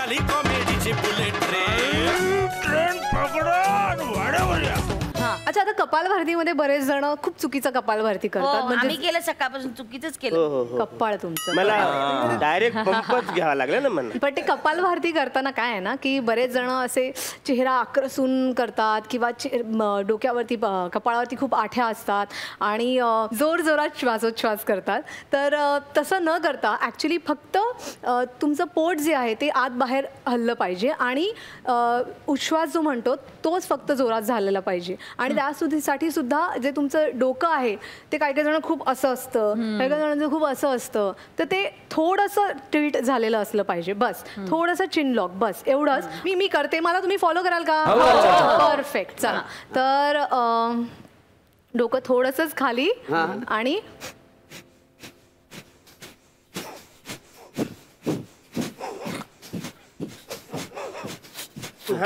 निघाली कॉमेडीची bullet train पकडा वाड्यावर या. अच्छा, आता कपालभातीमध्ये बरेच जण खूप चुकीचं कपालभाती करतात. म्हणजे आम्ही केलं सकाळपासून चुकीचंच केलं. कपाळ तुमचं मला डायरेक्ट पंपच घ्यावा लागला ना मला. पण ते कपालभाती करताना काय आहे ना की बरेच जण असे चेहरा आकर्षून करतात किंवा डोक्यावरती कपाळावरती खूप आठ्या असतात आणि जोर जोरात श्वासोच्छ्वास करतात. तर तसं न करता ॲक्च्युली फक्त तुमचं पोट जे आहे ते आत बाहेर हललं पाहिजे आणि उच्छ्वास जो म्हणतो तोच फक्त जोरात झालेला पाहिजे. आणि त्यासाठी सुद्धा जे तुमचं डोकं आहे ते काही जण खूप असं असतं, काही जणांचं खूप असं असतं, तर ते थोडंसं टिल्ट झालेलं असलं पाहिजे. बस थोडंसं चिन लॉक, बस एवढंच. मी करते, मला तुम्ही फॉलो कराल का? परफेक्ट. चला तर डोकं थोडंसंच खाली आणि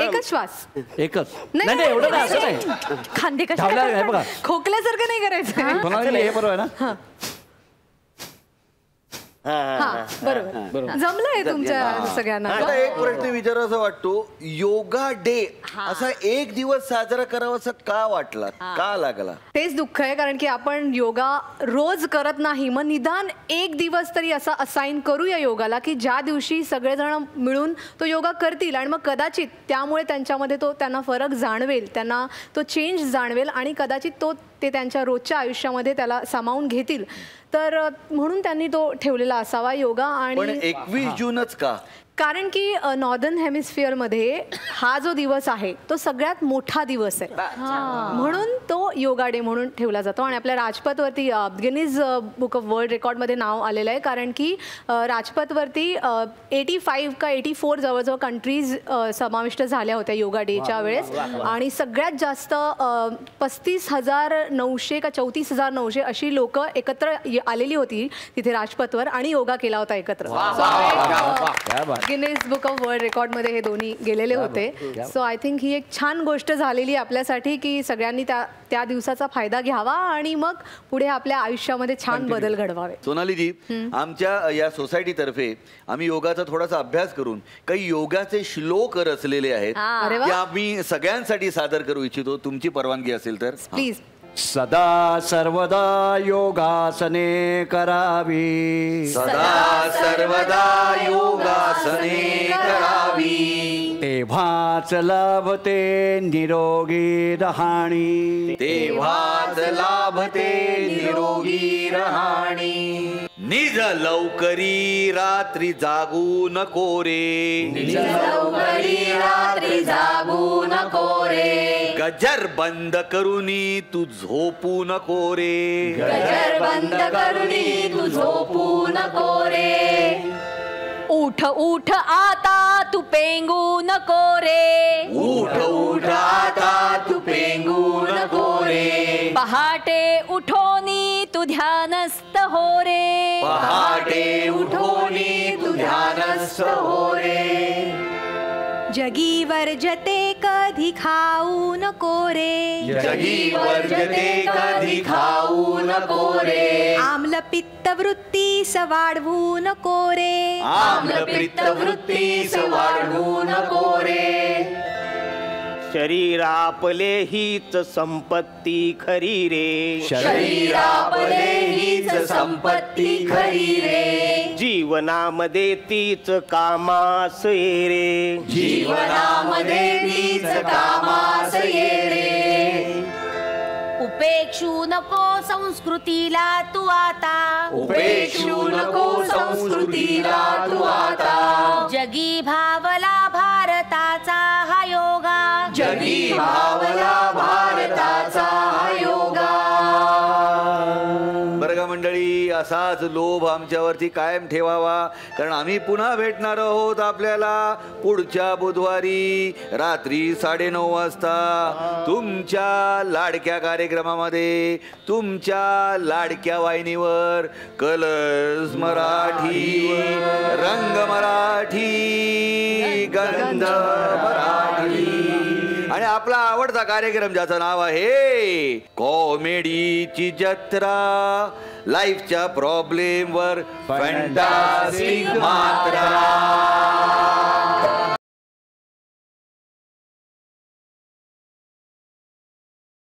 एकच श्वास. एकच नाही नाही एवढं नाही, असं नाही. खांदे धावल्या बघा, खोकल्यासारखं नाही करायचं. हे बरोबर आहे ना. बरोबर जमलंय तुमच्या सगळ्यांना. आता एक प्रश्न विचारायचा वाटतो, योगा डे असा एक दिवस साजरा करावा असं का वाटला, का लागला? तेच दुःख आहे, कारण की आपण योगा रोज करत नाही. मग निदान एक दिवस तरी असा असाइन करूया योगाला की ज्या दिवशी सगळेजण मिळून तो योगा करतील आणि मग कदाचित त्यामुळे त्यांच्यामध्ये त्यांना फरक जाणवेल, त्यांना तो चेंज जाणवेल आणि कदाचित ते त्यांच्या रोजच्या आयुष्यामध्ये त्याला सामावून घेतील. तर म्हणून त्यांनी तो ठेवलेला असावा योगा. आणि 21 जूनच का? कारण की नॉर्दर्न हेमिस्फिअरमध्ये हा जो दिवस आहे तो सगळ्यात मोठा दिवस आहे, म्हणून तो योगा डे म्हणून ठेवला जातो. आणि आपल्या राजपथवरती गिनीज बुक ऑफ वर्ल्ड रेकॉर्डमध्ये नाव आलेलं आहे, कारण की राजपथवरती 85 का 84 जवळजवळ कंट्रीज समाविष्ट झाल्या होत्या योगा डेच्या वेळेस. आणि सगळ्यात जास्त 35,900 का 34,900 अशी लोक एकत्र आलेली होती तिथे राजपथवर आणि योगा केला होता एकत्र. Guinness book of world record मध्ये हे दोन्ही गेलेले होते. सो आय थिंक ही एक छान गोष्ट झालेली आपल्यासाठी की सगळ्यांनी त्या दिवसाचा फायदा घ्यावा आणि मग पुढे आपल्या आयुष्यामध्ये छान बदल घडवावे. सोनालीजी, आमच्या या सोसायटी तर्फे आम्ही योगाचा थोडासा अभ्यास करून काही योगाचे श्लोक रचलेले आहेत, ते आम्ही सगळ्यांसाठी सादर करू इच्छितो, तुमची परवानगी असेल तर प्लीज. सदा सर्वदा योगासने करावी, सदा सर्वदा योगासने करावी, तेव्हाच लाभते निरोगी राहणी, तेव्हाच लाभते निरोगी राहणी. निज लवकरी रात्री जागू नको रे, निज लवकरी रात्री जागू नको रे, गजर बंद करूनी तू झोपू नको रे, गजर बंद करूनी तू झोपू नको रे, उठ उठ आता तू पेंगू नको रे, उठ उठ आता तू पेंगू नको रे, पहाटे उठोनी तू ध्यानस्थ हो रे, पहाटे उठोनी तू ध्यानस्थ हो रे, जगी वर्जते कधी खाऊ नको रे, जगी वर्जते कधी खाऊ नको रे, आम्ल पित्त वृत्तीस वाढवू नको रे, आम्ल पित्त वृत्तीस वाढवू नको रे, शरीर आपले हीच संपत्ती खरी रे, शरीर आपले हीच संपत्ती खरी रे, जीवनामध्ये तीच कामास ये रे, जीवनामध्ये तीच कामास ये रे, उपेक्षू नको संस्कृतीला तू आता, उपेक्षू नको संस्कृतीला तू आता, जगी भावला भारताचा हा योगा, जगी भावला भारताचा हा योगा. बरं का मंडळी, असाच लोभ आमच्यावरती कायम ठेवावा, कारण आम्ही पुन्हा भेटणार आहोत आपल्याला पुढच्या बुधवारी रात्री 9:30 वाजता तुमच्या लाडक्या कार्यक्रमामध्ये, तुमच्या लाडक्या वाहिनीवर, कलर्स मराठी, रंग मराठी, गंध मराठी, आणि आपला आवडता कार्यक्रम ज्याचं नाव आहे कॉमेडीची जत्रा. लाईफच्या प्रॉब्लेमवर फॅन्टास्टिक मात्रा.